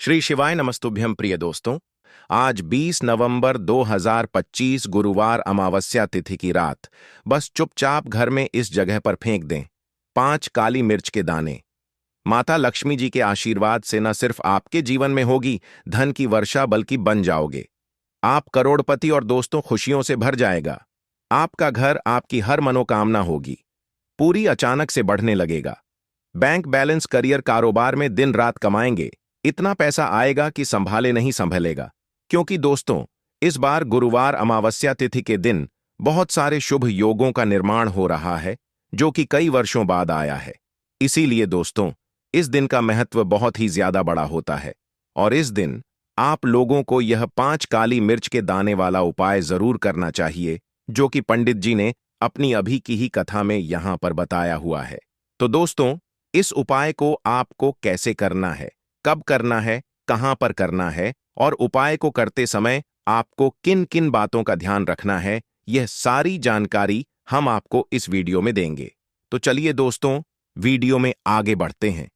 श्री शिवाय नमस्तुभ्यं प्रिय दोस्तों। आज 20 नवंबर 2025 गुरुवार अमावस्या तिथि की रात बस चुपचाप घर में इस जगह पर फेंक दें 5 काली मिर्च के दाने। माता लक्ष्मी जी के आशीर्वाद से न सिर्फ आपके जीवन में होगी धन की वर्षा बल्कि बन जाओगे आप करोड़पति और दोस्तों खुशियों से भर जाएगा। आपका घर आपकी हर मनोकामना होगी पूरी अचानक से बढ़ने लगेगा। बैंक बैलेंस करियर कारोबार में दिन रात कमाएंगे इतना पैसा आएगा कि संभाले नहीं संभलेगा। क्योंकि दोस्तों इस बार गुरुवार अमावस्या तिथि के दिन बहुत सारे शुभ योगों का निर्माण हो रहा है जो कि कई वर्षों बाद आया है। इसीलिए दोस्तों इस दिन का महत्व बहुत ही ज्यादा बड़ा होता है और इस दिन आप लोगों को यह 5 काली मिर्च के दाने वाला उपाय जरूर करना चाहिए जो कि पंडित जी ने अपनी अभी की ही कथा में यहां पर बताया हुआ है। तो दोस्तों इस उपाय को आपको कैसे करना है, कब करना है, कहां पर करना है और उपाय को करते समय आपको किन किन बातों का ध्यान रखना है, यह सारी जानकारी हम आपको इस वीडियो में देंगे। तो चलिए दोस्तों वीडियो में आगे बढ़ते हैं।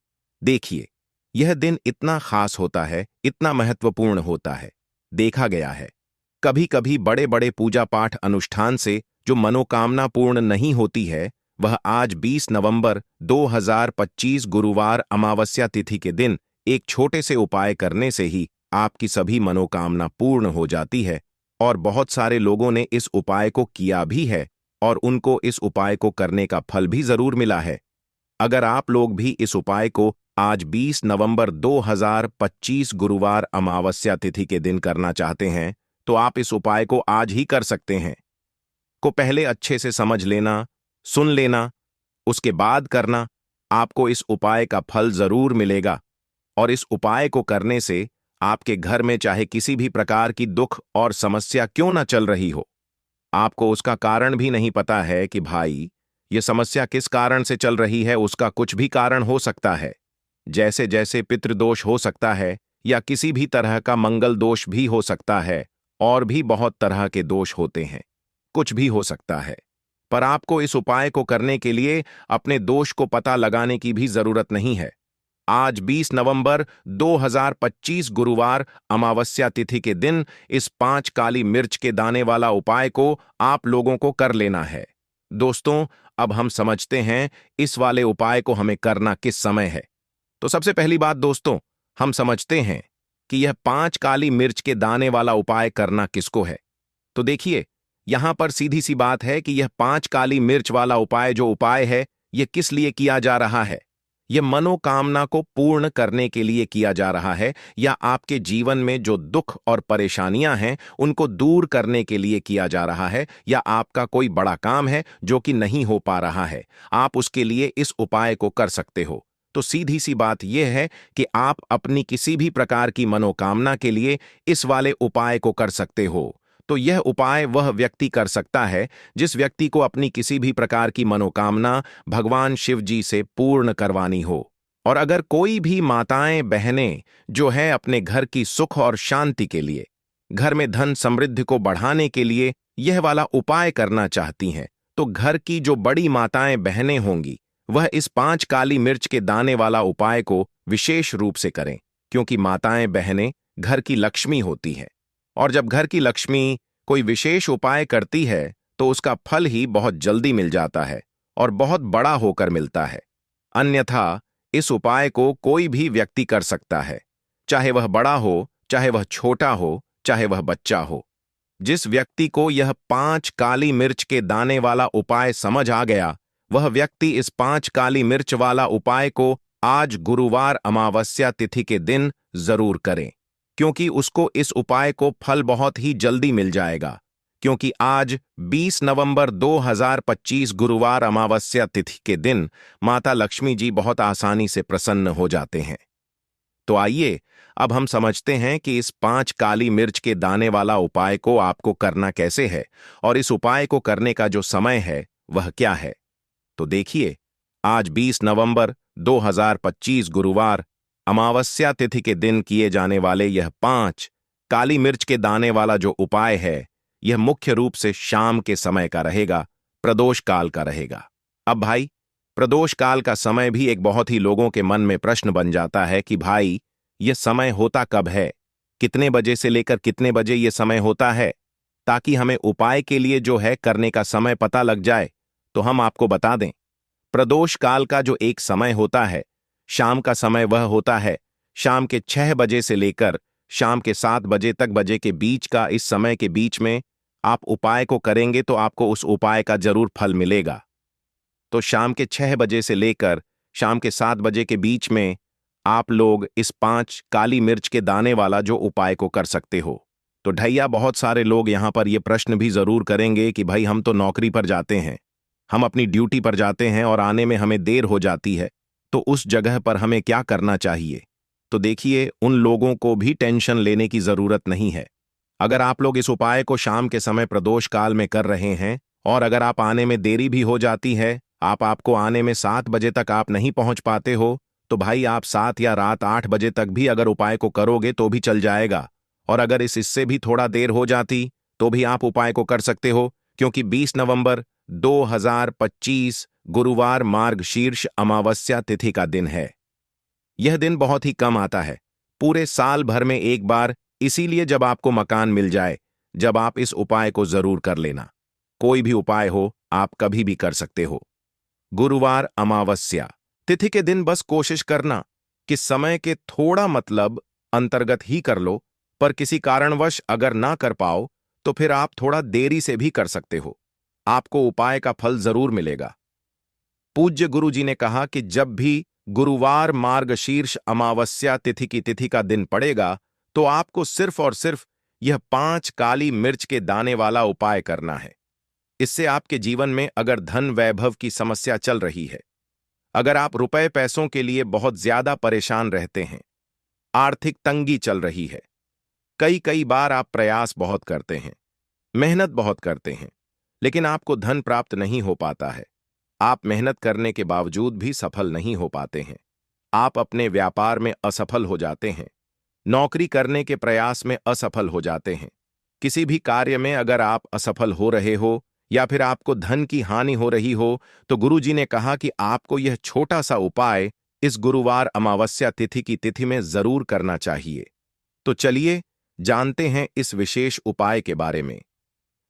देखिए यह दिन इतना खास होता है, इतना महत्वपूर्ण होता है। देखा गया है कभी कभी बड़े बड़े पूजा पाठ अनुष्ठान से जो मनोकामना पूर्ण नहीं होती है वह आज 20 नवंबर 2025 गुरुवार अमावस्या तिथि के दिन एक छोटे से उपाय करने से ही आपकी सभी मनोकामना पूर्ण हो जाती है। और बहुत सारे लोगों ने इस उपाय को किया भी है और उनको इस उपाय को करने का फल भी जरूर मिला है। अगर आप लोग भी इस उपाय को आज 20 नवंबर 2025 गुरुवार अमावस्या तिथि के दिन करना चाहते हैं तो आप इस उपाय को आज ही कर सकते हैं। को पहले अच्छे से समझ लेना, सुन लेना, उसके बाद करना। आपको इस उपाय का फल जरूर मिलेगा और इस उपाय को करने से आपके घर में चाहे किसी भी प्रकार की दुख और समस्या क्यों ना चल रही हो, आपको उसका कारण भी नहीं पता है कि भाई ये समस्या किस कारण से चल रही है, उसका कुछ भी कारण हो सकता है। जैसे जैसे पितृदोष हो सकता है या किसी भी तरह का मंगल दोष भी हो सकता है और भी बहुत तरह के दोष होते हैं, कुछ भी हो सकता है। पर आपको इस उपाय को करने के लिए अपने दोष को पता लगाने की भी जरूरत नहीं है। आज 20 नवंबर 2025 गुरुवार अमावस्या तिथि के दिन इस 5 काली मिर्च के दाने वाला उपाय को आप लोगों को कर लेना है। दोस्तों अब हम समझते हैं इस वाले उपाय को हमें करना किस समय है। तो सबसे पहली बात दोस्तों हम समझते हैं कि यह 5 काली मिर्च के दाने वाला उपाय करना किसको है। तो देखिए यहां पर सीधी सी बात है कि यह 5 काली मिर्च वाला उपाय जो उपाय है यह किस लिए किया जा रहा है। यह मनोकामना को पूर्ण करने के लिए किया जा रहा है या आपके जीवन में जो दुख और परेशानियां हैं उनको दूर करने के लिए किया जा रहा है या आपका कोई बड़ा काम है जो कि नहीं हो पा रहा है, आप उसके लिए इस उपाय को कर सकते हो। तो सीधी सी बात यह है कि आप अपनी किसी भी प्रकार की मनोकामना के लिए इस वाले उपाय को कर सकते हो। तो यह उपाय वह व्यक्ति कर सकता है जिस व्यक्ति को अपनी किसी भी प्रकार की मनोकामना भगवान शिव जी से पूर्ण करवानी हो। और अगर कोई भी माताएं बहनें जो है अपने घर की सुख और शांति के लिए, घर में धन समृद्धि को बढ़ाने के लिए यह वाला उपाय करना चाहती हैं तो घर की जो बड़ी माताएं बहनें होंगी वह इस 5 काली मिर्च के दाने वाला उपाय को विशेष रूप से करें। क्योंकि माताएं बहनें घर की लक्ष्मी होती हैं और जब घर की लक्ष्मी कोई विशेष उपाय करती है तो उसका फल ही बहुत जल्दी मिल जाता है और बहुत बड़ा होकर मिलता है। अन्यथा इस उपाय को कोई भी व्यक्ति कर सकता है, चाहे वह बड़ा हो, चाहे वह छोटा हो, चाहे वह बच्चा हो। जिस व्यक्ति को यह 5 काली मिर्च के दाने वाला उपाय समझ आ गया वह व्यक्ति इस 5 काली मिर्च वाला उपाय को आज गुरुवार अमावस्या तिथि के दिन जरूर करें। क्योंकि उसको इस उपाय को फल बहुत ही जल्दी मिल जाएगा। क्योंकि आज 20 नवंबर 2025 गुरुवार अमावस्या तिथि के दिन माता लक्ष्मी जी बहुत आसानी से प्रसन्न हो जाते हैं। तो आइए अब हम समझते हैं कि इस 5 काली मिर्च के दाने वाला उपाय को आपको करना कैसे है और इस उपाय को करने का जो समय है वह क्या है। तो देखिए आज 20 नवंबर 2025 गुरुवार अमावस्या तिथि के दिन किए जाने वाले यह 5 काली मिर्च के दाने वाला जो उपाय है यह मुख्य रूप से शाम के समय का रहेगा, प्रदोष काल का रहेगा। अब भाई प्रदोष काल का समय भी एक बहुत ही लोगों के मन में प्रश्न बन जाता है कि भाई यह समय होता कब है, कितने बजे से लेकर कितने बजे यह समय होता है, ताकि हमें उपाय के लिए जो है करने का समय पता लग जाए तो हम आपको बता दें। प्रदोष काल का जो एक समय होता है, शाम का समय वह होता है शाम के 6 बजे से लेकर शाम के 7 बजे तक बजे के बीच का। इस समय के बीच में आप उपाय को करेंगे तो आपको उस उपाय का जरूर फल मिलेगा। तो शाम के 6 बजे से लेकर शाम के 7 बजे के बीच में आप लोग इस 5 काली मिर्च के दाने वाला जो उपाय को कर सकते हो। तो ढैया बहुत सारे लोग यहां पर ये प्रश्न भी जरूर करेंगे कि भाई हम तो नौकरी पर जाते हैं, हम अपनी ड्यूटी पर जाते हैं और आने में हमें देर हो जाती है, तो उस जगह पर हमें क्या करना चाहिए। तो देखिए, उन लोगों को भी टेंशन लेने की जरूरत नहीं है। अगर आप लोग इस उपाय को शाम के समय प्रदोष काल में कर रहे हैं और अगर आप आने में देरी भी हो जाती है, आपको आने में 7 बजे तक आप नहीं पहुंच पाते हो, तो भाई आप 7 या रात 8 बजे तक भी अगर उपाय को करोगे तो भी चल जाएगा। और अगर इससे भी थोड़ा देर हो जाती तो भी आप उपाय को कर सकते हो, क्योंकि 20 नवंबर 2025 गुरुवार मार्गशीर्ष अमावस्या तिथि का दिन है। यह दिन बहुत ही कम आता है, पूरे साल भर में एक बार, इसीलिए जब आपको मकान मिल जाए, जब आप इस उपाय को जरूर कर लेना। कोई भी उपाय हो, आप कभी भी कर सकते हो। गुरुवार अमावस्या तिथि के दिन बस कोशिश करना कि समय के थोड़ा मतलब अंतर्गत ही कर लो, पर किसी कारणवश अगर ना कर पाओ तो फिर आप थोड़ा देरी से भी कर सकते हो, आपको उपाय का फल जरूर मिलेगा। पूज्य गुरु जी ने कहा कि जब भी गुरुवार मार्गशीर्ष अमावस्या तिथि की तिथि का दिन पड़ेगा तो आपको सिर्फ और सिर्फ यह 5 काली मिर्च के दाने वाला उपाय करना है। इससे आपके जीवन में अगर धन वैभव की समस्या चल रही है, अगर आप रुपए पैसों के लिए बहुत ज्यादा परेशान रहते हैं, आर्थिक तंगी चल रही है, कई कई बार आप प्रयास बहुत करते हैं, मेहनत बहुत करते हैं, लेकिन आपको धन प्राप्त नहीं हो पाता है, आप मेहनत करने के बावजूद भी सफल नहीं हो पाते हैं, आप अपने व्यापार में असफल हो जाते हैं, नौकरी करने के प्रयास में असफल हो जाते हैं, किसी भी कार्य में अगर आप असफल हो रहे हो या फिर आपको धन की हानि हो रही हो, तो गुरुजी ने कहा कि आपको यह छोटा सा उपाय इस गुरुवार अमावस्या तिथि की तिथि में जरूर करना चाहिए। तो चलिए जानते हैं इस विशेष उपाय के बारे में।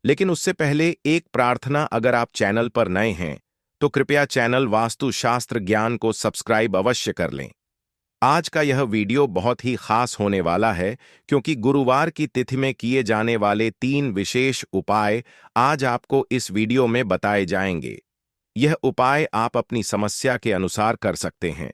लेकिन उससे पहले एक प्रार्थना, अगर आप चैनल पर नए हैं तो कृपया चैनल वास्तुशास्त्र ज्ञान को सब्सक्राइब अवश्य कर लें। आज का यह वीडियो बहुत ही खास होने वाला है, क्योंकि गुरुवार की तिथि में किए जाने वाले 3 विशेष उपाय आज आपको इस वीडियो में बताए जाएंगे। यह उपाय आप अपनी समस्या के अनुसार कर सकते हैं।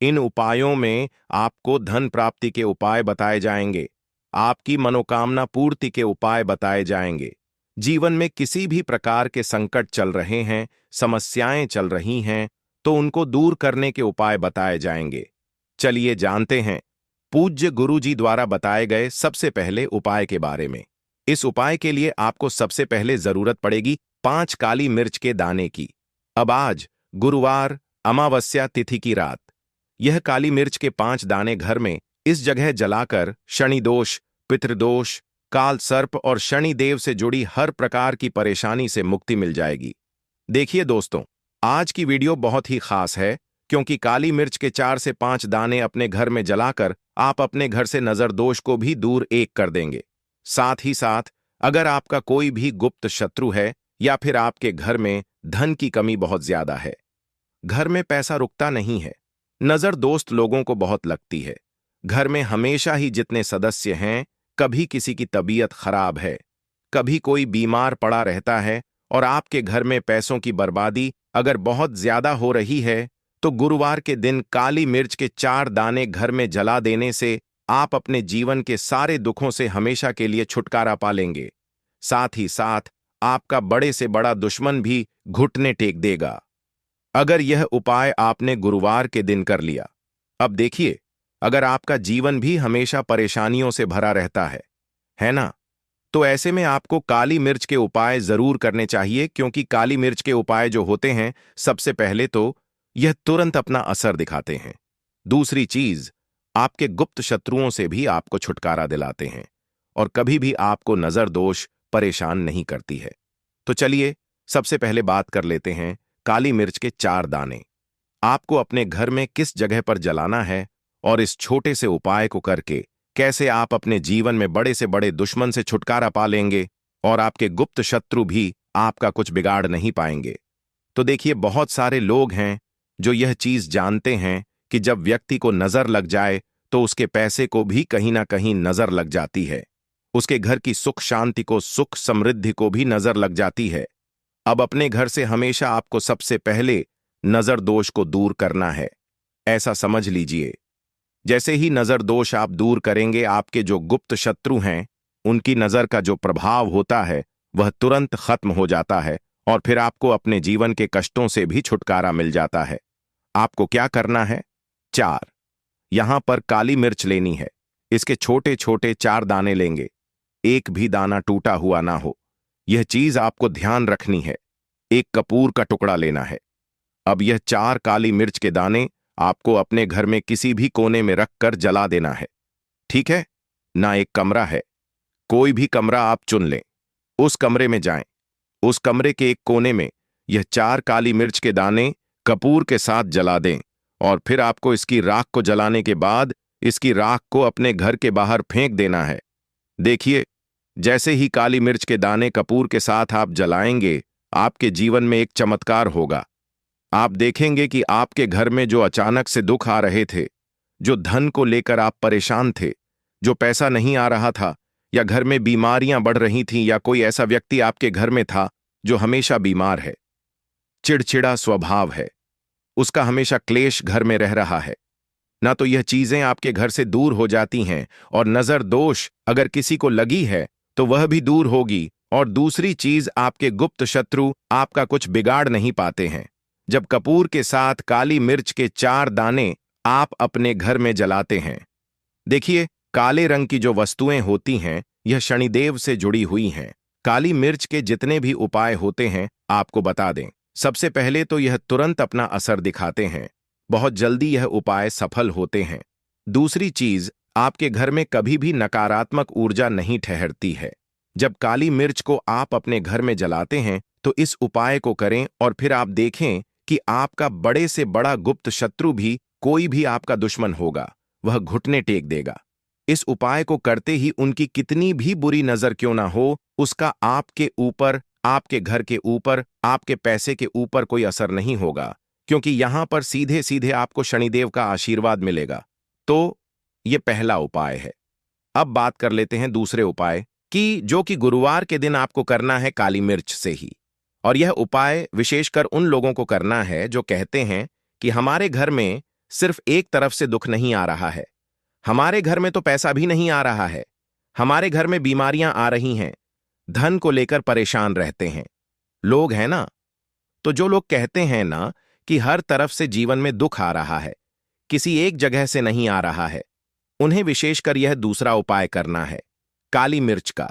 इन उपायों में आपको धन प्राप्ति के उपाय बताए जाएंगे, आपकी मनोकामना पूर्ति के उपाय बताए जाएंगे, जीवन में किसी भी प्रकार के संकट चल रहे हैं, समस्याएं चल रही हैं, तो उनको दूर करने के उपाय बताए जाएंगे। चलिए जानते हैं पूज्य गुरु जी द्वारा बताए गए सबसे पहले उपाय के बारे में। इस उपाय के लिए आपको सबसे पहले जरूरत पड़ेगी 5 काली मिर्च के दाने की। अब आज गुरुवार अमावस्या तिथि की रात यह काली मिर्च के 5 दाने घर में इस जगह जलाकर शनि दोष, पितृदोष, काल सर्प और शनि देव से जुड़ी हर प्रकार की परेशानी से मुक्ति मिल जाएगी। देखिए दोस्तों, आज की वीडियो बहुत ही खास है, क्योंकि काली मिर्च के 4 से 5 दाने अपने घर में जलाकर आप अपने घर से नजर दोष को भी दूर एक कर देंगे। साथ ही साथ अगर आपका कोई भी गुप्त शत्रु है या फिर आपके घर में धन की कमी बहुत ज्यादा है, घर में पैसा रुकता नहीं है, नजर दोस्त लोगों को बहुत लगती है, घर में हमेशा ही जितने सदस्य हैं, कभी किसी की तबीयत खराब है, कभी कोई बीमार पड़ा रहता है और आपके घर में पैसों की बर्बादी अगर बहुत ज्यादा हो रही है, तो गुरुवार के दिन काली मिर्च के 4 दाने घर में जला देने से आप अपने जीवन के सारे दुखों से हमेशा के लिए छुटकारा पा लेंगे। साथ ही साथ आपका बड़े से बड़ा दुश्मन भी घुटने टेक देगा, अगर यह उपाय आपने गुरुवार के दिन कर लिया। अब देखिए, अगर आपका जीवन भी हमेशा परेशानियों से भरा रहता है ना, तो ऐसे में आपको काली मिर्च के उपाय जरूर करने चाहिए, क्योंकि काली मिर्च के उपाय जो होते हैं, सबसे पहले तो यह तुरंत अपना असर दिखाते हैं। दूसरी चीज, आपके गुप्त शत्रुओं से भी आपको छुटकारा दिलाते हैं और कभी भी आपको नजर दोष परेशान नहीं करती है। तो चलिए सबसे पहले बात कर लेते हैं काली मिर्च के 4 दाने आपको अपने घर में किस जगह पर जलाना है और इस छोटे से उपाय को करके कैसे आप अपने जीवन में बड़े से बड़े दुश्मन से छुटकारा पा लेंगे और आपके गुप्त शत्रु भी आपका कुछ बिगाड़ नहीं पाएंगे। तो देखिए, बहुत सारे लोग हैं जो यह चीज जानते हैं कि जब व्यक्ति को नजर लग जाए तो उसके पैसे को भी कहीं ना कहीं नजर लग जाती है, उसके घर की सुख शांति को, सुख समृद्धि को भी नजर लग जाती है। अब अपने घर से हमेशा आपको सबसे पहले नजर दोष को दूर करना है। ऐसा समझ लीजिए, जैसे ही नजर दोष आप दूर करेंगे, आपके जो गुप्त शत्रु हैं उनकी नजर का जो प्रभाव होता है वह तुरंत खत्म हो जाता है और फिर आपको अपने जीवन के कष्टों से भी छुटकारा मिल जाता है। आपको क्या करना है? 4 यहां पर काली मिर्च लेनी है। इसके छोटे छोटे 4 दाने लेंगे, एक भी दाना टूटा हुआ ना हो, यह चीज आपको ध्यान रखनी है। एक कपूर का टुकड़ा लेना है। अब यह 4 काली मिर्च के दाने आपको अपने घर में किसी भी कोने में रखकर जला देना है। ठीक है ना? एक कमरा है, कोई भी कमरा आप चुन लें, उस कमरे में जाएं। उस कमरे के एक कोने में यह 4 काली मिर्च के दाने कपूर के साथ जला दें और फिर आपको इसकी राख को जलाने के बाद इसकी राख को अपने घर के बाहर फेंक देना है। देखिए, जैसे ही काली मिर्च के दाने कपूर के साथ आप जलाएंगे, आपके जीवन में एक चमत्कार होगा। आप देखेंगे कि आपके घर में जो अचानक से दुख आ रहे थे, जो धन को लेकर आप परेशान थे, जो पैसा नहीं आ रहा था, या घर में बीमारियां बढ़ रही थीं, या कोई ऐसा व्यक्ति आपके घर में था जो हमेशा बीमार है, चिड़चिड़ा स्वभाव है, उसका हमेशा क्लेश घर में रह रहा है, ना तो यह चीजें आपके घर से दूर हो जाती हैं और नजर दोष अगर किसी को लगी है तो वह भी दूर होगी। और दूसरी चीज, आपके गुप्त शत्रु आपका कुछ बिगाड़ नहीं पाते हैं। जब कपूर के साथ काली मिर्च के 4 दाने आप अपने घर में जलाते हैं, देखिए, काले रंग की जो वस्तुएं होती हैं यह शनिदेव से जुड़ी हुई हैं। काली मिर्च के जितने भी उपाय होते हैं आपको बता दें, सबसे पहले तो यह तुरंत अपना असर दिखाते हैं, बहुत जल्दी यह उपाय सफल होते हैं। दूसरी चीज, आपके घर में कभी भी नकारात्मक ऊर्जा नहीं ठहरती है। जब काली मिर्च को आप अपने घर में जलाते हैं तो इस उपाय को करें और फिर आप देखें कि आपका बड़े से बड़ा गुप्त शत्रु भी, कोई भी आपका दुश्मन होगा, वह घुटने टेक देगा। इस उपाय को करते ही उनकी कितनी भी बुरी नजर क्यों ना हो, उसका आपके ऊपर, आपके घर के ऊपर, आपके पैसे के ऊपर कोई असर नहीं होगा, क्योंकि यहां पर सीधे सीधे आपको शनिदेव का आशीर्वाद मिलेगा। तो यह पहला उपाय है। अब बात कर लेते हैं दूसरे उपाय की, जो कि गुरुवार के दिन आपको करना है काली मिर्च से ही। और यह उपाय विशेषकर उन लोगों को करना है जो कहते हैं कि हमारे घर में सिर्फ एक तरफ से दुख नहीं आ रहा है, हमारे घर में तो पैसा भी नहीं आ रहा है, हमारे घर में बीमारियां आ रही हैं, धन को लेकर परेशान रहते हैं लोग, हैं ना? तो जो लोग कहते हैं ना कि हर तरफ से जीवन में दुख आ रहा है, किसी एक जगह से नहीं आ रहा है, उन्हें विशेषकर यह दूसरा उपाय करना है, काली मिर्च का।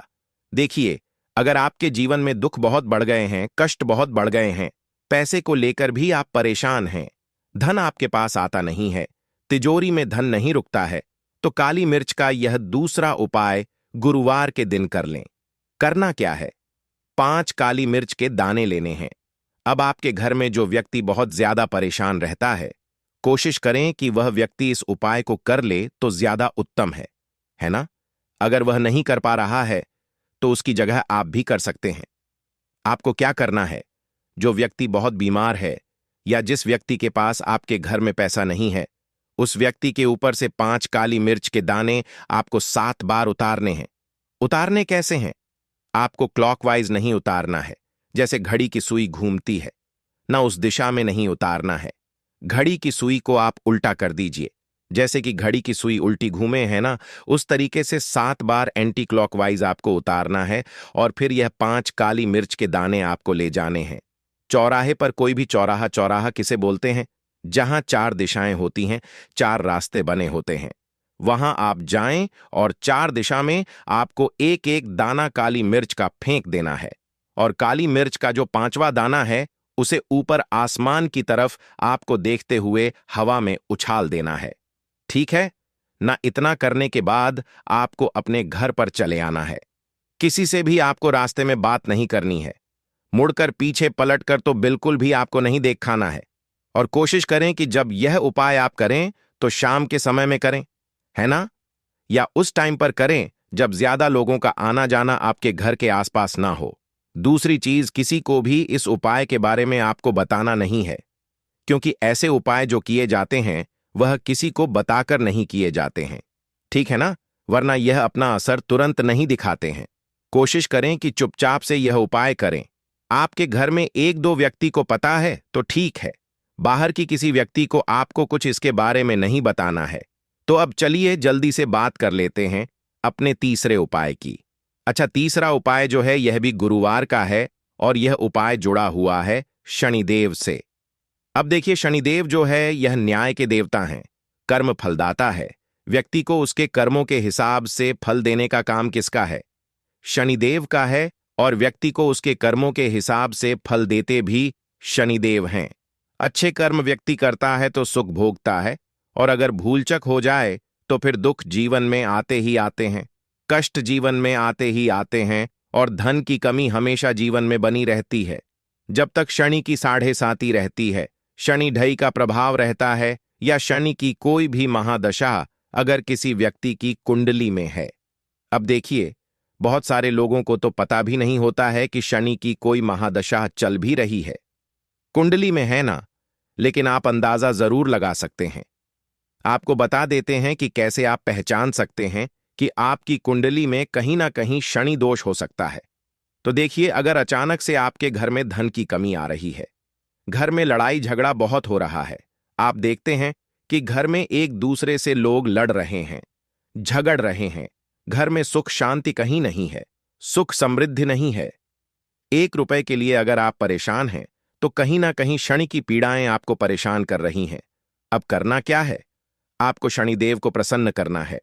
देखिए, अगर आपके जीवन में दुख बहुत बढ़ गए हैं, कष्ट बहुत बढ़ गए हैं, पैसे को लेकर भी आप परेशान हैं, धन आपके पास आता नहीं है, तिजोरी में धन नहीं रुकता है, तो काली मिर्च का यह दूसरा उपाय गुरुवार के दिन कर लें। करना क्या है? 5 काली मिर्च के दाने लेने हैं। अब आपके घर में जो व्यक्ति बहुत ज्यादा परेशान रहता है, कोशिश करें कि वह व्यक्ति इस उपाय को कर ले तो ज्यादा उत्तम है ना? अगर वह नहीं कर पा रहा है तो उसकी जगह आप भी कर सकते हैं। आपको क्या करना है? जो व्यक्ति बहुत बीमार है या जिस व्यक्ति के पास आपके घर में पैसा नहीं है, उस व्यक्ति के ऊपर से 5 काली मिर्च के दाने आपको 7 बार उतारने हैं। उतारने कैसे हैं? आपको क्लॉकवाइज नहीं उतारना है, जैसे घड़ी की सुई घूमती है, ना उस दिशा में नहीं उतारना है। घड़ी की सुई को आप उल्टा कर दीजिए, जैसे कि घड़ी की सुई उल्टी घूमे है ना, उस तरीके से 7 बार एंटी क्लॉकवाइज आपको उतारना है। और फिर यह 5 काली मिर्च के दाने आपको ले जाने हैं चौराहे पर। कोई भी चौराहा, चौराहा किसे बोलते हैं? जहां 4 दिशाएं होती हैं, 4 रास्ते बने होते हैं, वहां आप जाएं और 4 दिशा में आपको एक एक दाना काली मिर्च का फेंक देना है। और काली मिर्च का जो 5वां दाना है उसे ऊपर आसमान की तरफ आपको देखते हुए हवा में उछाल देना है। ठीक है ना? इतना करने के बाद आपको अपने घर पर चले आना है। किसी से भी आपको रास्ते में बात नहीं करनी है, मुड़कर पीछे पलटकर तो बिल्कुल भी आपको नहीं देखाना है। और कोशिश करें कि जब यह उपाय आप करें तो शाम के समय में करें, है ना? या उस टाइम पर करें जब ज्यादा लोगों का आना जाना आपके घर के आसपास ना हो। दूसरी चीज, किसी को भी इस उपाय के बारे में आपको बताना नहीं है, क्योंकि ऐसे उपाय जो किए जाते हैं वह किसी को बताकर नहीं किए जाते हैं, ठीक है ना? वरना यह अपना असर तुरंत नहीं दिखाते हैं। कोशिश करें कि चुपचाप से यह उपाय करें। आपके घर में एक दो व्यक्ति को पता है तो ठीक है, बाहर की किसी व्यक्ति को आपको कुछ इसके बारे में नहीं बताना है। तो अब चलिए जल्दी से बात कर लेते हैं अपने तीसरे उपाय की। अच्छा, तीसरा उपाय जो है यह भी गुरुवार का है और यह उपाय जुड़ा हुआ है शनिदेव से। अब देखिए, शनिदेव जो है यह न्याय के देवता हैं, कर्म फलदाता है। व्यक्ति को उसके कर्मों के हिसाब से फल देने का काम किसका है? शनिदेव का है। और व्यक्ति को उसके कर्मों के हिसाब से फल देते भी शनिदेव हैं। अच्छे कर्म व्यक्ति करता है तो सुख भोगता है, और अगर भूलचक हो जाए तो फिर दुख जीवन में आते ही आते हैं, कष्ट जीवन में आते ही आते हैं, और धन की कमी हमेशा जीवन में बनी रहती है। जब तक शनि की साढ़े साती रहती है, शनि ढई का प्रभाव रहता है, या शनि की कोई भी महादशा अगर किसी व्यक्ति की कुंडली में है। अब देखिए, बहुत सारे लोगों को तो पता भी नहीं होता है कि शनि की कोई महादशा चल भी रही है, कुंडली में है ना, लेकिन आप अंदाजा जरूर लगा सकते हैं। आपको बता देते हैं कि कैसे आप पहचान सकते हैं कि आपकी कुंडली में कहीं ना कहीं शनि दोष हो सकता है। तो देखिए, अगर अचानक से आपके घर में धन की कमी आ रही है, घर में लड़ाई झगड़ा बहुत हो रहा है, आप देखते हैं कि घर में एक दूसरे से लोग लड़ रहे हैं, झगड़ रहे हैं, घर में सुख शांति कहीं नहीं है, सुख समृद्धि नहीं है, 1 रुपए के लिए अगर आप परेशान हैं तो कहीं ना कहीं शनि की पीड़ाएं आपको परेशान कर रही हैं। अब करना क्या है? आपको शनिदेव को प्रसन्न करना है।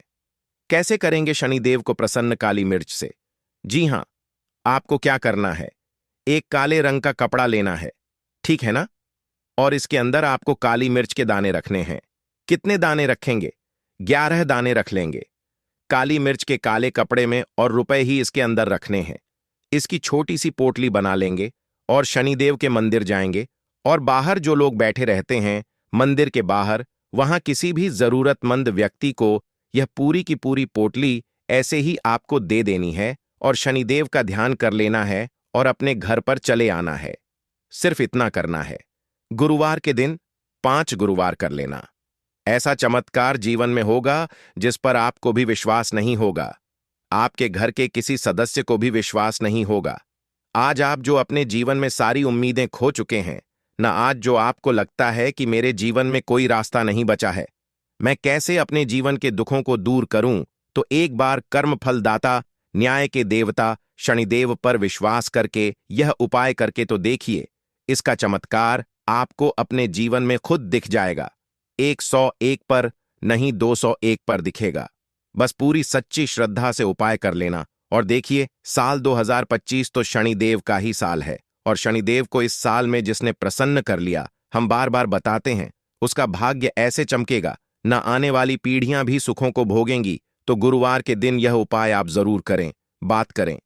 कैसे करेंगे शनिदेव को प्रसन्न? काली मिर्च से। जी हां, आपको क्या करना है, एक काले रंग का कपड़ा लेना है, ठीक है ना? और इसके अंदर आपको काली मिर्च के दाने रखने हैं। कितने दाने रखेंगे? 11 दाने रख लेंगे काली मिर्च के काले कपड़े में, और रुपए ही इसके अंदर रखने हैं। इसकी छोटी सी पोटली बना लेंगे और शनिदेव के मंदिर जाएंगे, और बाहर जो लोग बैठे रहते हैं मंदिर के बाहर, वहां किसी भी जरूरतमंद व्यक्ति को यह पूरी की पूरी पोटली ऐसे ही आपको दे देनी है, और शनिदेव का ध्यान कर लेना है और अपने घर पर चले आना है। सिर्फ इतना करना है। गुरुवार के दिन 5 गुरुवार कर लेना। ऐसा चमत्कार जीवन में होगा जिस पर आपको भी विश्वास नहीं होगा, आपके घर के किसी सदस्य को भी विश्वास नहीं होगा। आज आप जो अपने जीवन में सारी उम्मीदें खो चुके हैं ना, आज जो आपको लगता है कि मेरे जीवन में कोई रास्ता नहीं बचा है, मैं कैसे अपने जीवन के दुखों को दूर करूं, तो एक बार कर्म फलदाता न्याय के देवता शनिदेव पर विश्वास करके यह उपाय करके तो देखिए। इसका चमत्कार आपको अपने जीवन में खुद दिख जाएगा। 101 पर नहीं, 201 पर दिखेगा। बस पूरी सच्ची श्रद्धा से उपाय कर लेना, और देखिए, साल 2025 तो शनिदेव का ही साल है, और शनिदेव को इस साल में जिसने प्रसन्न कर लिया, हम बार बार बताते हैं, उसका भाग्य ऐसे चमकेगा, न आने वाली पीढ़ियां भी सुखों को भोगेंगी। तो गुरुवार के दिन यह उपाय आप जरूर करें, बात करें।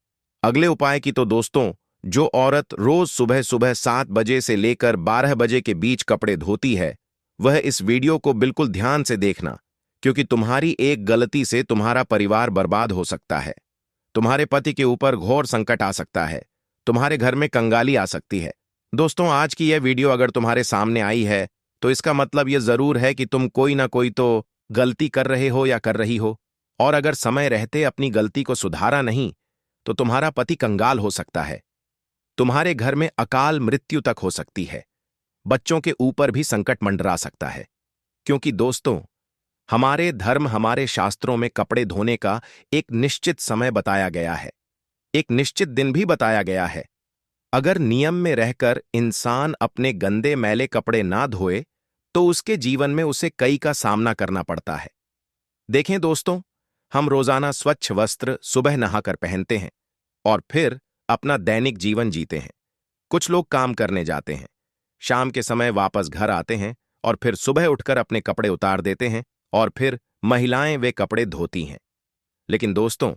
अगले उपाय की तो दोस्तों, जो औरत रोज सुबह सुबह 7 बजे से लेकर 12 बजे के बीच कपड़े धोती है, वह इस वीडियो को बिल्कुल ध्यान से देखना, क्योंकि तुम्हारी एक गलती से तुम्हारा परिवार बर्बाद हो सकता है, तुम्हारे पति के ऊपर घोर संकट आ सकता है, तुम्हारे घर में कंगाली आ सकती है। दोस्तों, आज की यह वीडियो अगर तुम्हारे सामने आई है तो इसका मतलब यह जरूर है कि तुम कोई ना कोई तो गलती कर रहे हो या कर रही हो, और अगर समय रहते अपनी गलती को सुधारा नहीं तो तुम्हारा पति कंगाल हो सकता है, तुम्हारे घर में अकाल मृत्यु तक हो सकती है, बच्चों के ऊपर भी संकट मंडरा सकता है। क्योंकि दोस्तों, हमारे धर्म, हमारे शास्त्रों में कपड़े धोने का एक निश्चित समय बताया गया है, एक निश्चित दिन भी बताया गया है। अगर नियम में रहकर इंसान अपने गंदे मैले कपड़े ना धोए तो उसके जीवन में उसे कई का सामना करना पड़ता है। देखें दोस्तों, हम रोजाना स्वच्छ वस्त्र सुबह नहाकर पहनते हैं और फिर अपना दैनिक जीवन जीते हैं। कुछ लोग काम करने जाते हैं, शाम के समय वापस घर आते हैं और फिर सुबह उठकर अपने कपड़े उतार देते हैं, और फिर महिलाएं वे कपड़े धोती हैं। लेकिन दोस्तों,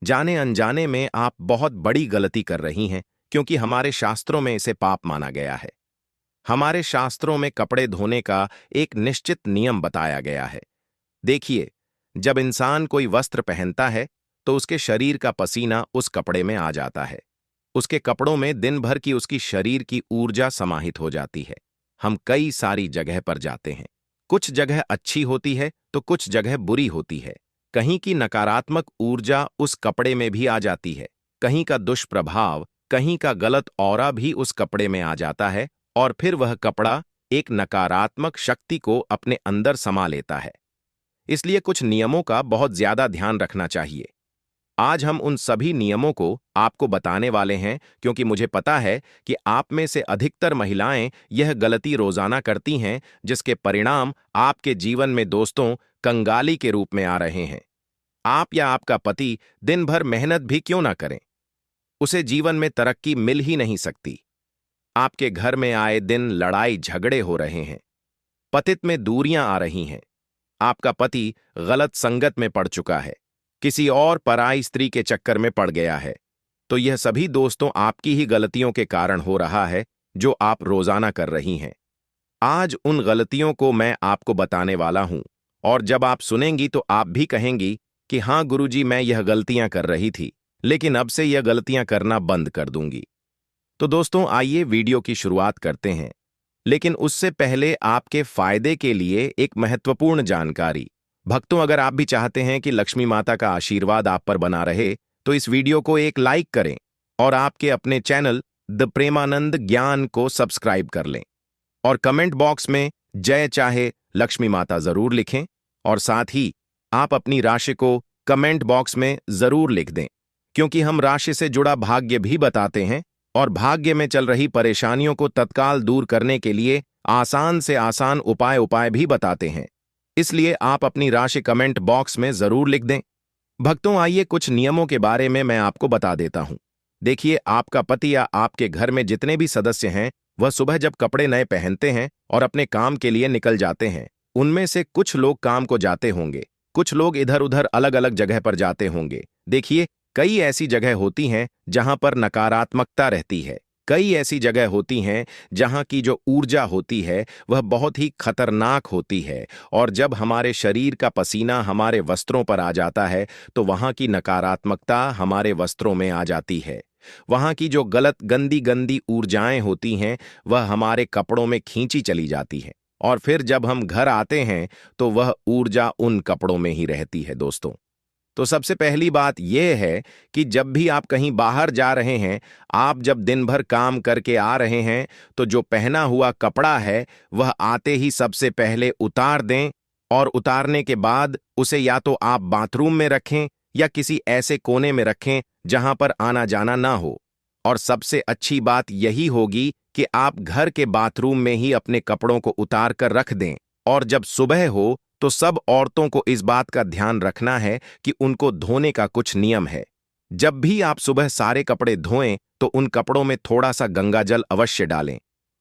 जाने अनजाने में आप बहुत बड़ी गलती कर रही हैं, क्योंकि हमारे शास्त्रों में इसे पाप माना गया है। हमारे शास्त्रों में कपड़े धोने का एक निश्चित नियम बताया गया है। देखिए, जब इंसान कोई वस्त्र पहनता है तो उसके शरीर का पसीना उस कपड़े में आ जाता है। उसके कपड़ों में दिन भर की उसकी शरीर की ऊर्जा समाहित हो जाती है। हम कई सारी जगह पर जाते हैं। कुछ जगह अच्छी होती है तो कुछ जगह बुरी होती है। कहीं की नकारात्मक ऊर्जा उस कपड़े में भी आ जाती है। कहीं का दुष्प्रभाव, कहीं का गलत ऑरा भी उस कपड़े में आ जाता है और फिर वह कपड़ा एक नकारात्मक शक्ति को अपने अंदर समा लेता है। इसलिए कुछ नियमों का बहुत ज्यादा ध्यान रखना चाहिए। आज हम उन सभी नियमों को आपको बताने वाले हैं, क्योंकि मुझे पता है कि आप में से अधिकतर महिलाएं यह गलती रोजाना करती हैं, जिसके परिणाम आपके जीवन में दोस्तों कंगाली के रूप में आ रहे हैं। आप या आपका पति दिन भर मेहनत भी क्यों ना करें, उसे जीवन में तरक्की मिल ही नहीं सकती। आपके घर में आए दिन लड़ाई झगड़े हो रहे हैं, पतित में दूरियां आ रही हैं, आपका पति गलत संगत में पड़ चुका है, किसी और पराई स्त्री के चक्कर में पड़ गया है, तो यह सभी दोस्तों आपकी ही गलतियों के कारण हो रहा है, जो आप रोजाना कर रही हैं। आज उन गलतियों को मैं आपको बताने वाला हूं, और जब आप सुनेंगी तो आप भी कहेंगी कि हाँ गुरुजी, मैं यह गलतियां कर रही थी, लेकिन अब से यह गलतियां करना बंद कर दूंगी। तो दोस्तों, आइए वीडियो की शुरुआत करते हैं। लेकिन उससे पहले आपके फायदे के लिए एक महत्वपूर्ण जानकारी। भक्तों, अगर आप भी चाहते हैं कि लक्ष्मी माता का आशीर्वाद आप पर बना रहे, तो इस वीडियो को एक लाइक करें और आपके अपने चैनल द प्रेमानंद ज्ञान को सब्सक्राइब कर लें और कमेंट बॉक्स में जय चाहे लक्ष्मी माता जरूर लिखें, और साथ ही आप अपनी राशि को कमेंट बॉक्स में जरूर लिख दें, क्योंकि हम राशि से जुड़ा भाग्य भी बताते हैं और भाग्य में चल रही परेशानियों को तत्काल दूर करने के लिए आसान से आसान उपाय भी बताते हैं। इसलिए आप अपनी राशि कमेंट बॉक्स में जरूर लिख दें। भक्तों, आइए कुछ नियमों के बारे में मैं आपको बता देता हूं। देखिए, आपका पति या आपके घर में जितने भी सदस्य हैं, वह सुबह जब कपड़े नए पहनते हैं और अपने काम के लिए निकल जाते हैं, उनमें से कुछ लोग काम को जाते होंगे, कुछ लोग इधर उधर अलग अलग जगह पर जाते होंगे। देखिए, कई ऐसी जगह होती हैं जहां पर नकारात्मकता रहती है। कई ऐसी जगह होती हैं जहां की जो ऊर्जा होती है वह बहुत ही खतरनाक होती है, और जब हमारे शरीर का पसीना हमारे वस्त्रों पर आ जाता है तो वहां की नकारात्मकता हमारे वस्त्रों में आ जाती है। वहां की जो गलत गंदी गंदी ऊर्जाएं होती हैं वह हमारे कपड़ों में खींची चली जाती है, और फिर जब हम घर आते हैं तो वह ऊर्जा उन कपड़ों में ही रहती है। दोस्तों, तो सबसे पहली बात यह है कि जब भी आप कहीं बाहर जा रहे हैं, आप जब दिन भर काम करके आ रहे हैं, तो जो पहना हुआ कपड़ा है वह आते ही सबसे पहले उतार दें, और उतारने के बाद उसे या तो आप बाथरूम में रखें या किसी ऐसे कोने में रखें जहां पर आना जाना ना हो। और सबसे अच्छी बात यही होगी कि आप घर के बाथरूम में ही अपने कपड़ों को उतार कर रख दें, और जब सुबह हो तो सब औरतों को इस बात का ध्यान रखना है कि उनको धोने का कुछ नियम है। जब भी आप सुबह सारे कपड़े धोएं तो उन कपड़ों में थोड़ा सा गंगा जल अवश्य डालें।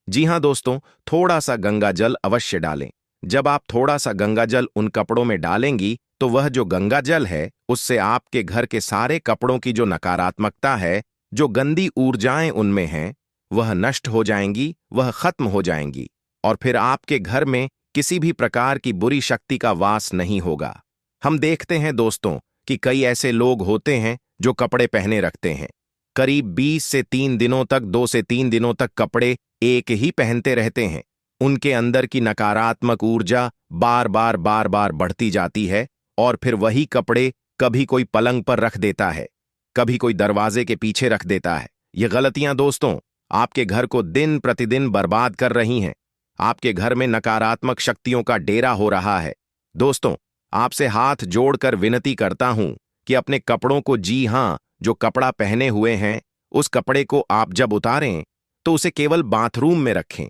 जी हां दोस्तों, थोड़ा सा गंगा जल अवश्य डालें। जब आप थोड़ा सा गंगा जल उन कपड़ों में डालेंगी तो वह जो गंगा जल है उससे आपके घर के सारे कपड़ों की जो नकारात्मकता है, जो गंदी ऊर्जाएं उनमें हैं, वह नष्ट हो जाएंगी, वह खत्म हो जाएंगी, और फिर आपके घर में किसी भी प्रकार की बुरी शक्ति का वास नहीं होगा। हम देखते हैं दोस्तों कि कई ऐसे लोग होते हैं जो कपड़े पहने रखते हैं, करीब 20 से 3 दिनों तक, 2 से 3 दिनों तक कपड़े एक ही पहनते रहते हैं। उनके अंदर की नकारात्मक ऊर्जा बार बार बढ़ती जाती है, और फिर वही कपड़े कभी कोई पलंग पर रख देता है, कभी कोई दरवाजे के पीछे रख देता है। ये गलतियां दोस्तों आपके घर को दिन प्रतिदिन बर्बाद कर रही हैं। आपके घर में नकारात्मक शक्तियों का डेरा हो रहा है। दोस्तों, आपसे हाथ जोड़कर विनती करता हूं कि अपने कपड़ों को, जी हां, जो कपड़ा पहने हुए हैं उस कपड़े को आप जब उतारें तो उसे केवल बाथरूम में रखें।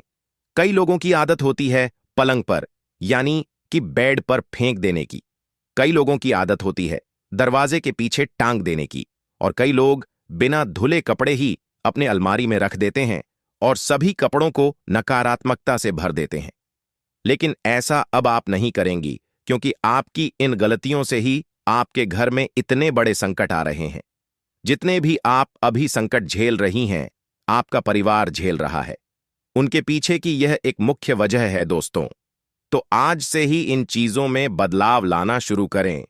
कई लोगों की आदत होती है पलंग पर, यानी कि बेड पर फेंक देने की। कई लोगों की आदत होती है दरवाजे के पीछे टांग देने की, और कई लोग बिना धुले कपड़े ही अपने अलमारी में रख देते हैं और सभी कपड़ों को नकारात्मकता से भर देते हैं। लेकिन ऐसा अब आप नहीं करेंगी, क्योंकि आपकी इन गलतियों से ही आपके घर में इतने बड़े संकट आ रहे हैं। जितने भी आप अभी संकट झेल रही हैं, आपका परिवार झेल रहा है। उनके पीछे की यह एक मुख्य वजह है दोस्तों। तो आज से ही इन चीजों में बदलाव लाना शुरू करें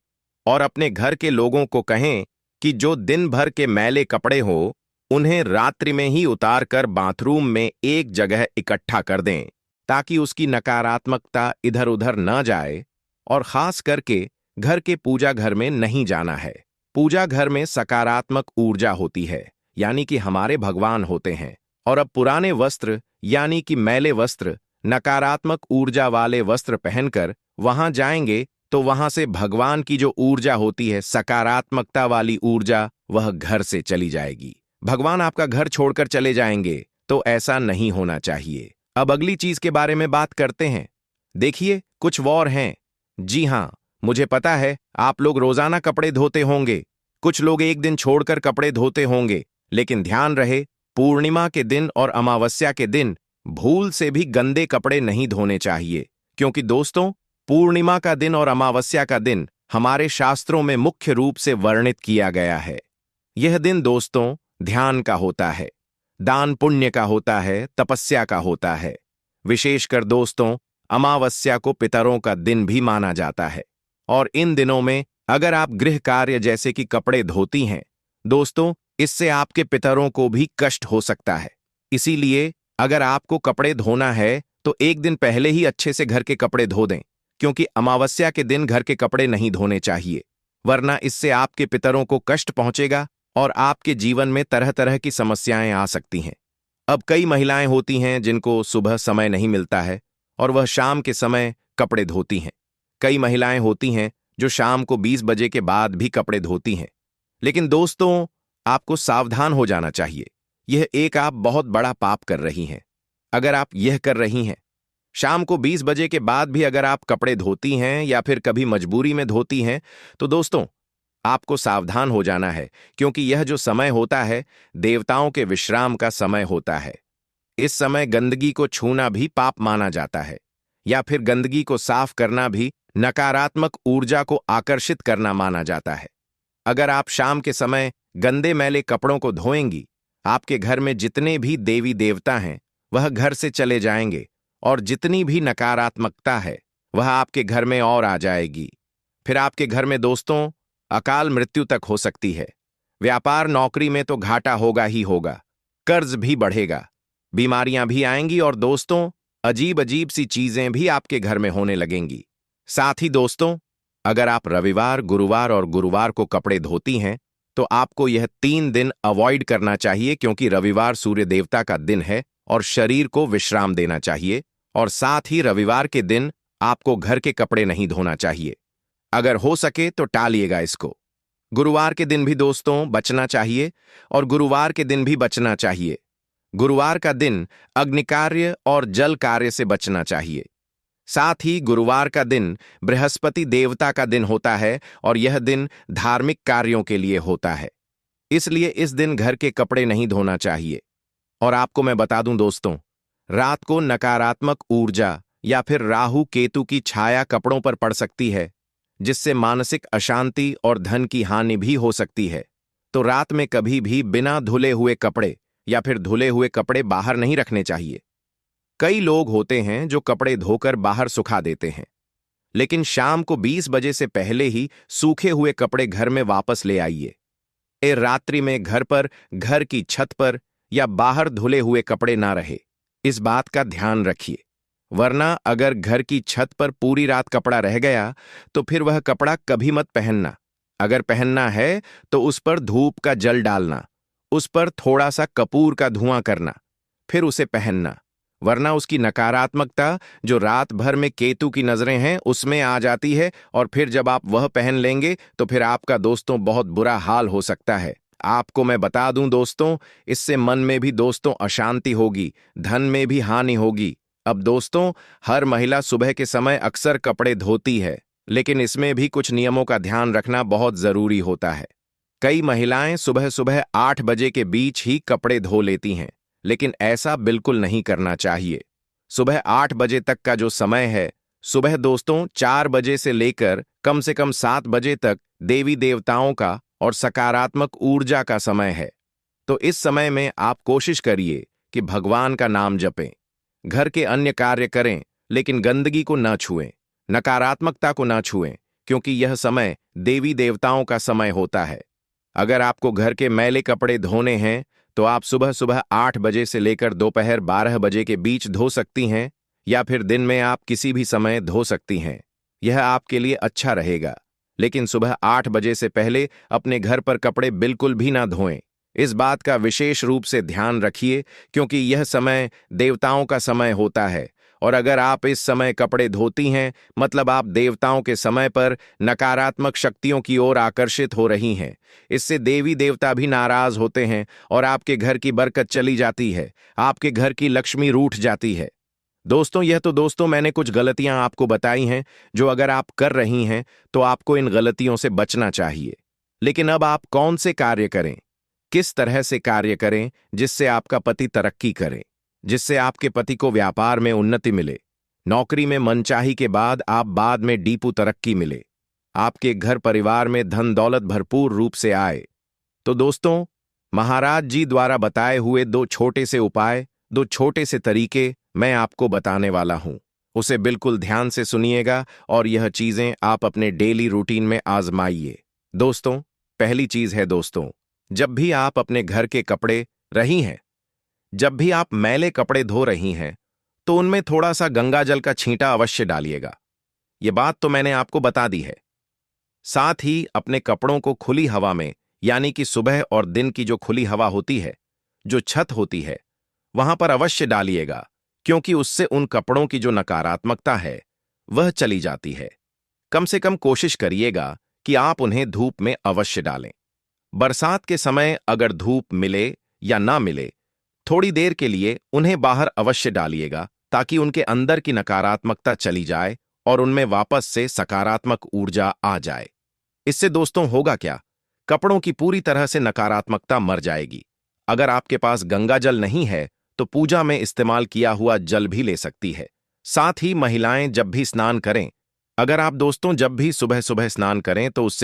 और अपने घर के लोगों को कहें कि जो दिन भर के मैले कपड़े हो उन्हें रात्रि में ही उतार कर बाथरूम में एक जगह इकट्ठा कर दें, ताकि उसकी नकारात्मकता इधर उधर न जाए। और खास करके घर के पूजा घर में नहीं जाना है। पूजा घर में सकारात्मक ऊर्जा होती है, यानी कि हमारे भगवान होते हैं। और अब पुराने वस्त्र यानी कि मैले वस्त्र, नकारात्मक ऊर्जा वाले वस्त्र पहनकर वहां जाएंगे तो वहां से भगवान की जो ऊर्जा होती है, सकारात्मकता वाली ऊर्जा, वह घर से चली जाएगी। भगवान आपका घर छोड़कर चले जाएंगे, तो ऐसा नहीं होना चाहिए। अब अगली चीज के बारे में बात करते हैं। देखिए, कुछ वॉर हैं। जी हां, मुझे पता है आप लोग रोजाना कपड़े धोते होंगे, कुछ लोग एक दिन छोड़कर कपड़े धोते होंगे, लेकिन ध्यान रहे, पूर्णिमा के दिन और अमावस्या के दिन भूल से भी गंदे कपड़े नहीं धोने चाहिए। क्योंकि दोस्तों, पूर्णिमा का दिन और अमावस्या का दिन हमारे शास्त्रों में मुख्य रूप से वर्णित किया गया है। यह दिन दोस्तों ध्यान का होता है, दान पुण्य का होता है, तपस्या का होता है। विशेषकर दोस्तों, अमावस्या को पितरों का दिन भी माना जाता है। और इन दिनों में अगर आप गृह कार्य जैसे कि कपड़े धोती हैं दोस्तों, इससे आपके पितरों को भी कष्ट हो सकता है। इसीलिए अगर आपको कपड़े धोना है तो एक दिन पहले ही अच्छे से घर के कपड़े धो दें, क्योंकि अमावस्या के दिन घर के कपड़े नहीं धोने चाहिए, वरना इससे आपके पितरों को कष्ट पहुंचेगा और आपके जीवन में तरह तरह की समस्याएं आ सकती हैं। अब कई महिलाएं होती हैं जिनको सुबह समय नहीं मिलता है और वह शाम के समय कपड़े धोती हैं। कई महिलाएं होती हैं जो शाम को 20 बजे के बाद भी कपड़े धोती हैं। लेकिन दोस्तों, आपको सावधान हो जाना चाहिए। यह एक आप बहुत बड़ा पाप कर रही हैं। अगर आप यह कर रही हैं, शाम को 20 बजे के बाद भी अगर आप कपड़े धोती हैं या फिर कभी मजबूरी में धोती हैं, तो दोस्तों आपको सावधान हो जाना है, क्योंकि यह जो समय होता है देवताओं के विश्राम का समय होता है। इस समय गंदगी को छूना भी पाप माना जाता है, या फिर गंदगी को साफ करना भी नकारात्मक ऊर्जा को आकर्षित करना माना जाता है। अगर आप शाम के समय गंदे मैले कपड़ों को धोएंगी, आपके घर में जितने भी देवी देवता हैं वह घर से चले जाएंगे और जितनी भी नकारात्मकता है वह आपके घर में और आ जाएगी। फिर आपके घर में दोस्तों अकाल मृत्यु तक हो सकती है। व्यापार नौकरी में तो घाटा होगा ही होगा, कर्ज भी बढ़ेगा, बीमारियां भी आएंगी और दोस्तों अजीब अजीब सी चीजें भी आपके घर में होने लगेंगी। साथ ही दोस्तों, अगर आप रविवार, गुरुवार और गुरुवार को कपड़े धोती हैं तो आपको यह 3 दिन अवॉइड करना चाहिए, क्योंकि रविवार सूर्य देवता का दिन है और शरीर को विश्राम देना चाहिए। और साथ ही रविवार के दिन आपको घर के कपड़े नहीं धोना चाहिए। अगर हो सके तो टालिएगा इसको। गुरुवार के दिन भी दोस्तों बचना चाहिए और गुरुवार के दिन भी बचना चाहिए। गुरुवार का दिन अग्नि कार्य और जल कार्य से बचना चाहिए। साथ ही गुरुवार का दिन बृहस्पति देवता का दिन होता है और यह दिन धार्मिक कार्यों के लिए होता है, इसलिए इस दिन घर के कपड़े नहीं धोना चाहिए। और आपको मैं बता दूं दोस्तों, रात को नकारात्मक ऊर्जा या फिर राहु केतु की छाया कपड़ों पर पड़ सकती है, जिससे मानसिक अशांति और धन की हानि भी हो सकती है। तो रात में कभी भी बिना धुले हुए कपड़े या फिर धुले हुए कपड़े बाहर नहीं रखने चाहिए। कई लोग होते हैं जो कपड़े धोकर बाहर सुखा देते हैं, लेकिन शाम को 20 बजे से पहले ही सूखे हुए कपड़े घर में वापस ले आइए। रात्रि में घर पर, घर की छत पर या बाहर धुले हुए कपड़े ना रहे, इस बात का ध्यान रखिए। वरना अगर घर की छत पर पूरी रात कपड़ा रह गया तो फिर वह कपड़ा कभी मत पहनना। अगर पहनना है तो उस पर धूप का जल डालना, उस पर थोड़ा सा कपूर का धुआं करना, फिर उसे पहनना। वरना उसकी नकारात्मकता जो रात भर में केतु की नजरें हैं उसमें आ जाती है और फिर जब आप वह पहन लेंगे तो फिर आपका दोस्तों बहुत बुरा हाल हो सकता है। आपको मैं बता दूं दोस्तों, इससे मन में भी दोस्तों अशांति होगी, धन में भी हानि होगी। अब दोस्तों, हर महिला सुबह के समय अक्सर कपड़े धोती है, लेकिन इसमें भी कुछ नियमों का ध्यान रखना बहुत जरूरी होता है। कई महिलाएं सुबह सुबह 8 बजे के बीच ही कपड़े धो लेती हैं, लेकिन ऐसा बिल्कुल नहीं करना चाहिए। सुबह 8 बजे तक का जो समय है, सुबह दोस्तों 4 बजे से लेकर कम से कम 7 बजे तक देवी देवताओं का और सकारात्मक ऊर्जा का समय है। तो इस समय में आप कोशिश करिए कि भगवान का नाम जपें, घर के अन्य कार्य करें, लेकिन गंदगी को न छुएं, नकारात्मकता को न छुएं, क्योंकि यह समय देवी देवताओं का समय होता है। अगर आपको घर के मैले कपड़े धोने हैं तो आप सुबह सुबह 8 बजे से लेकर दोपहर 12 बजे के बीच धो सकती हैं, या फिर दिन में आप किसी भी समय धो सकती हैं। यह आपके लिए अच्छा रहेगा। लेकिन सुबह 8 बजे से पहले अपने घर पर कपड़े बिल्कुल भी ना धोएं। इस बात का विशेष रूप से ध्यान रखिए, क्योंकि यह समय देवताओं का समय होता है, और अगर आप इस समय कपड़े धोती हैं मतलब आप देवताओं के समय पर नकारात्मक शक्तियों की ओर आकर्षित हो रही हैं। इससे देवी देवता भी नाराज होते हैं और आपके घर की बरकत चली जाती है, आपके घर की लक्ष्मी रूठ जाती है। दोस्तों मैंने कुछ गलतियां आपको बताई हैं, जो अगर आप कर रही हैं तो आपको इन गलतियों से बचना चाहिए। लेकिन अब आप कौन से कार्य करें, किस तरह से कार्य करें जिससे आपका पति तरक्की करे, जिससे आपके पति को व्यापार में उन्नति मिले, नौकरी में मनचाही के बाद आप बाद में डीपू तरक्की मिले, आपके घर परिवार में धन दौलत भरपूर रूप से आए। तो दोस्तों, महाराज जी द्वारा बताए हुए 2 छोटे से उपाय, 2 छोटे से तरीके मैं आपको बताने वाला हूं। उसे बिल्कुल ध्यान से सुनिएगा और यह चीजें आप अपने डेली रूटीन में आजमाइए। दोस्तों, पहली चीज है दोस्तों, जब भी आप अपने घर के कपड़े रही हैं, जब भी आप मैले कपड़े धो रही हैं, तो उनमें थोड़ा सा गंगा जल का छींटा अवश्य डालिएगा। ये बात तो मैंने आपको बता दी है। साथ ही अपने कपड़ों को खुली हवा में, यानी कि सुबह और दिन की जो खुली हवा होती है, जो छत होती है, वहां पर अवश्य डालिएगा, क्योंकि उससे उन कपड़ों की जो नकारात्मकता है वह चली जाती है। कम से कम कोशिश करिएगा कि आप उन्हें धूप में अवश्य डालें। बरसात के समय अगर धूप मिले या ना मिले, थोड़ी देर के लिए उन्हें बाहर अवश्य डालिएगा, ताकि उनके अंदर की नकारात्मकता चली जाए और उनमें वापस से सकारात्मक ऊर्जा आ जाए। इससे दोस्तों होगा क्या, कपड़ों की पूरी तरह से नकारात्मकता मर जाएगी। अगर आपके पास गंगा जल नहीं है तो पूजा में इस्तेमाल किया हुआ जल भी ले सकती है। साथ ही महिलाएं जब भी स्नान करें, अगर आप दोस्तों जब भी सुबह सुबह स्नान करें तो उससे